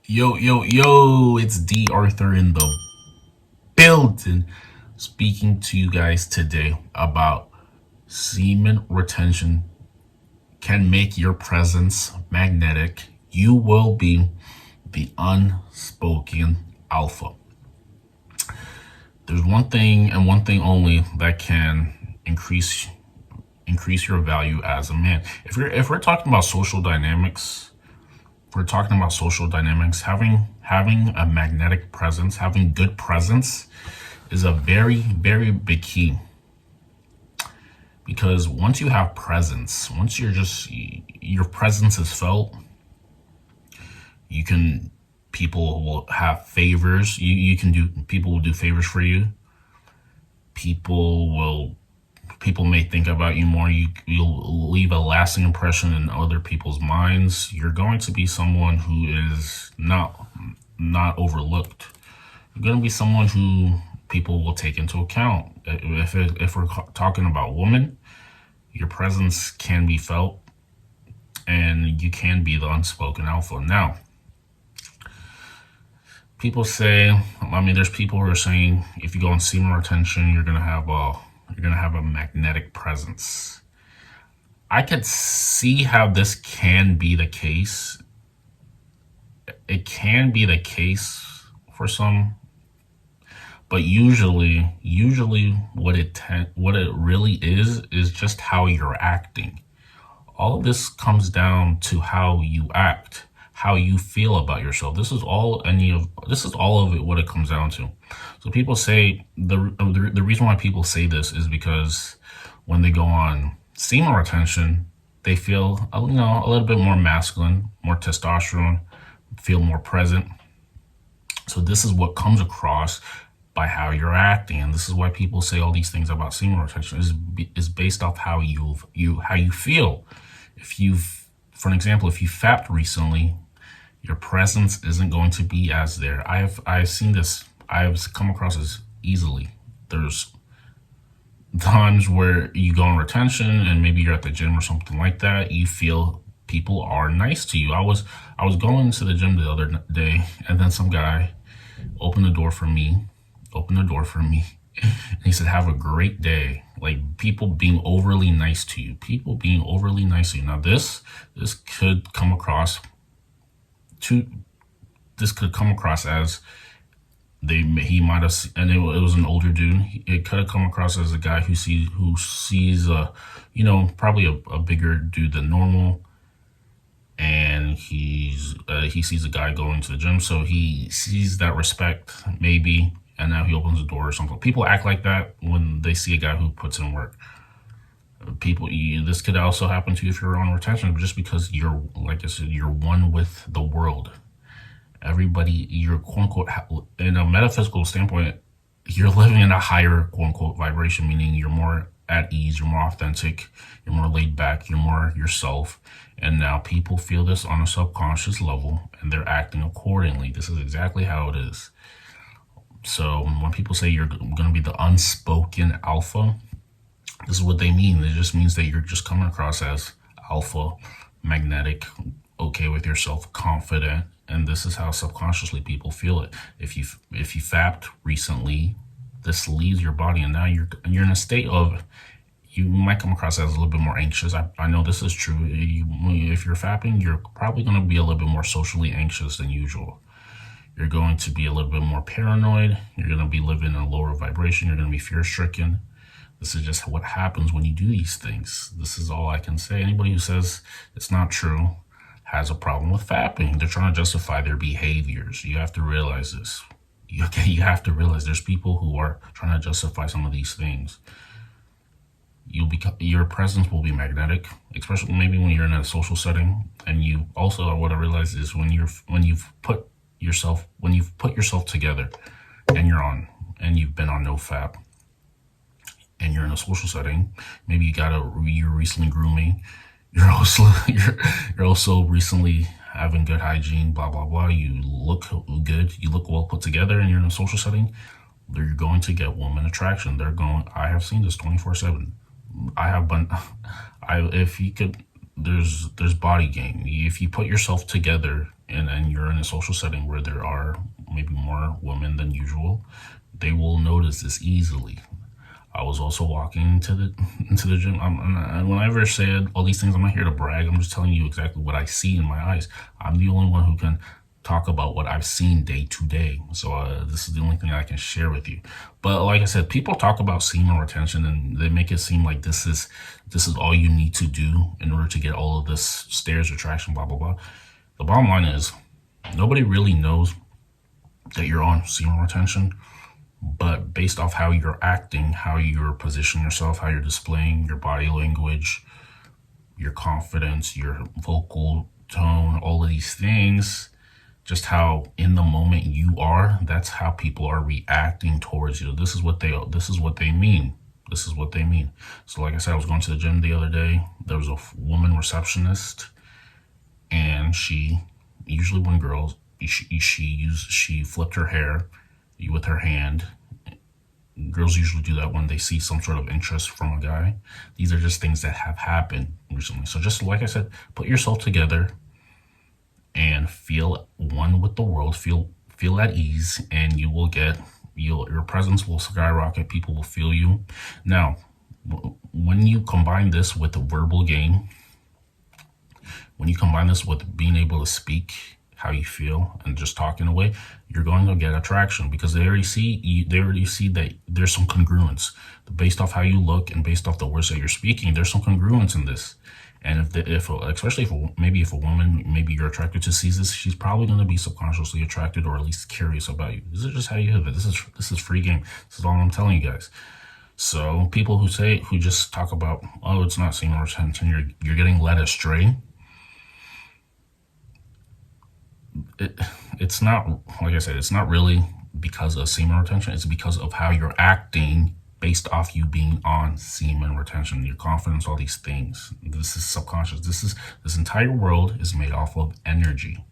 Yo, it's D.Arthur in the building, speaking to you guys today about semen retention can make your presence magnetic. You will be the unspoken alpha. There's one thing and one thing only that can increase your value as a man. If we're talking about social dynamics, having a magnetic presence, having good presence is a very, very big key. Because once you have presence, once your presence is felt, you can people will have favors. You can do people will do favors for you. People will people may think about you more. You'll leave a lasting impression in other people's minds. You're going to be someone who is not overlooked. You're going to be someone who people will take into account. If we're talking about women, your presence can be felt, and you can be the unspoken alpha. Now, people say, there's people who are saying if you go on semen retention, you're gonna have a magnetic presence. I could see how this can be the case. It can be the case for some, but usually what it really is just how you're acting. All of this comes down to how you act, how you feel about yourself. This is all of it. What it comes down to. So people say the reason why people say this is because when they go on semen retention, they feel a little bit more masculine, more testosterone, feel more present. So this is what comes across by how you're acting, and this is why people say all these things about semen retention is based off how you feel. For an example, if you fapped recently, your presence isn't going to be as there. I've seen this. I've come across this easily. There's times where you go on retention and maybe you're at the gym or something like that. You feel people are nice to you. I was going to the gym the other day, and then some guy opened the door for me. And he said, "Have a great day." Like, people being overly nice to you. People being overly nice to you. Now this could come across to this could come across as he might have, and it was an older dude. It could have come across as a guy who sees probably a bigger dude than normal, and he sees a guy going to the gym, so he sees that respect maybe, and now he opens the door or something. People act like that when they see a guy who puts in work. This could also happen to you if you're on retention, just because you're, like I said, you're one with the world. Everybody, you're quote unquote, in a metaphysical standpoint, you're living in a higher quote unquote vibration, meaning you're more at ease, you're more authentic, you're more laid back, you're more yourself. And now people feel this on a subconscious level, and they're acting accordingly. This is exactly how it is. So when people say you're going to be the unspoken alpha, this is what they mean. It just means that you're just coming across as alpha, magnetic, okay with yourself, confident, and this is how subconsciously people feel it. If you fapped recently, this leaves your body, and now you're in a state of, you might come across as a little bit more anxious. I know this is true. If you're fapping, you're probably going to be a little bit more socially anxious than usual. You're going to be a little bit more paranoid. You're going to be living in a lower vibration. You're going to be fear-stricken. This is just what happens when you do these things. This is all I can say. Anybody who says it's not true has a problem with fapping. They're trying to justify their behaviors. You have to realize this. You have to realize there's people who are trying to justify some of these things. Your presence will be magnetic, especially maybe when you're in a social setting. And you also, what I realize is when you've put yourself together, and you've been on no fap, and you're in a social setting, maybe you're recently grooming, you're also recently having good hygiene, blah blah blah. You look good, you look well put together, and you're in a social setting. You're going to get woman attraction. I have seen this 24/7. If you could, there's body game. If you put yourself together in and you're in a social setting where there are maybe more women than usual, they will notice this easily. I was also walking into the gym. And whenever I say all these things, I'm not here to brag. I'm just telling you exactly what I see in my eyes. I'm the only one who can talk about what I've seen day to day. So this is the only thing I can share with you. But like I said, people talk about semen retention and they make it seem like this is all you need to do in order to get all of this stairs retraction, blah blah blah. The bottom line is nobody really knows that you're on semen retention, but based off how you're acting, how you're positioning yourself, how you're displaying your body language, your confidence, your vocal tone, all of these things, just how in the moment you are, that's how people are reacting towards you. This is what they mean. This is what they mean. So like I said, I was going to the gym the other day. There was a woman receptionist, and she, usually when girls, she flipped her hair with her hand. Girls usually do that when they see some sort of interest from a guy. These are just things that have happened recently. So just like I said, put yourself together and feel one with the world, feel at ease, and you will get, your presence will skyrocket. People will feel you. Now, when you combine this with the verbal game, when you combine this with being able to speak how you feel and just talking away, you're going to get attraction, because they already see that there's some congruence based off how you look and based off the words that you're speaking. There's some congruence in this. And especially if a woman, maybe you're attracted to, sees this, she's probably going to be subconsciously attracted or at least curious about you. This is just how you live it. This is free game. This is all I'm telling you guys. So people who just talk about, oh, it's not semen retention, you're getting led astray. It's not, like I said, it's not really because of semen retention. It's because of how you're acting based off you being on semen retention, your confidence, all these things. This is subconscious. This entire world is made off of energy.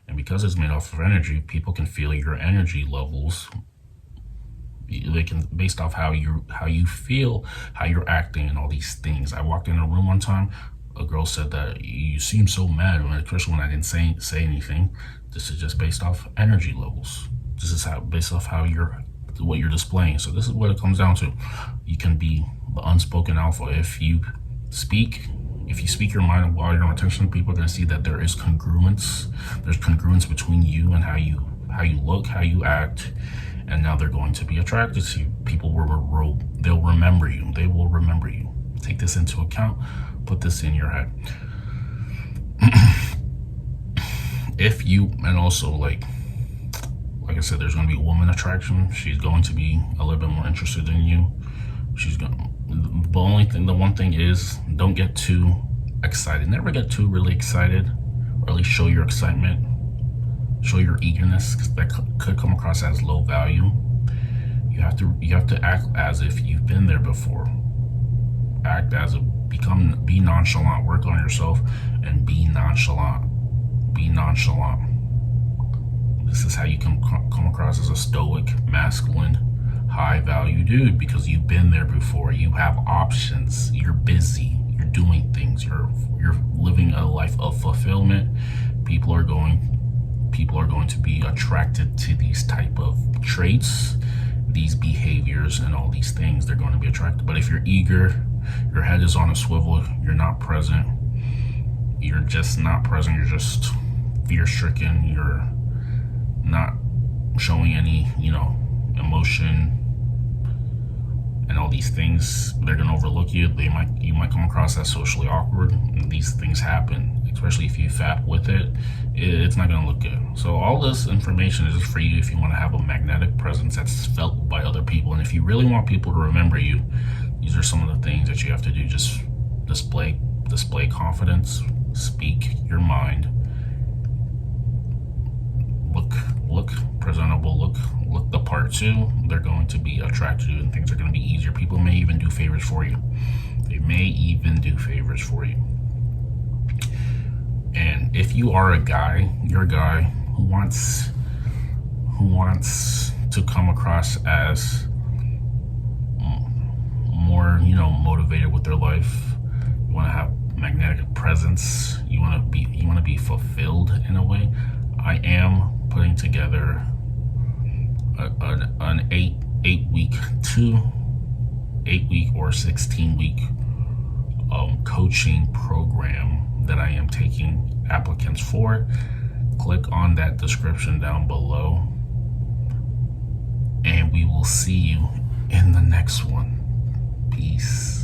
And because it's made off of energy, people can feel your energy levels. They can, based off how you feel, how you're acting, and all these things. I walked in a room one time. A girl said that you seem so mad, especially when I didn't say anything. This is just based off energy levels. This is based off what you're displaying. So this is what it comes down to. You can be the unspoken alpha. If you speak your mind while you're on attention, people are going to see that there is congruence. There's congruence between you and how you look, how you act, and now they're going to be attracted to you. People they'll remember you. They will remember you. Take this into account. Put this in your head. And also like I said, there's going to be a woman attraction. She's going to be a little bit more interested in you. The one thing is, don't get too excited. Never get too really excited, or at least show your excitement, show your eagerness, because that could come across as low value. You have to act as if you've been there before. Be nonchalant. Work on yourself and be nonchalant. Be nonchalant. This is how you can come across as a stoic, masculine, high value dude, because you've been there before. You have options. You're busy. You're doing things. You're living a life of fulfillment. People are going to be attracted to these type of traits, these behaviors, and all these things. They're going to be attracted. But if you're eager, your head is on a swivel, you're not present. You're just not present. You're just fear-stricken. You're not showing any, emotion and all these things. They're gonna overlook you. You might come across as socially awkward. And these things happen, especially if you fap with it. It's not gonna look good. So all this information is just for you if you want to have a magnetic presence that's felt by other people. And if you really want people to remember you, these are some of the things that you have to do. Just display confidence, speak your mind, look presentable, look the part too. They're going to be attracted to you, and things are going to be easier. People may even do favors for you. And if you are you're a guy who wants to come across as more, motivated with their life. You want to have magnetic presence. You want to be fulfilled in a way. putting together an 8-week or 16-week coaching program that I am taking applicants for. Click on that description down below, and we will see you in the next one. Peace.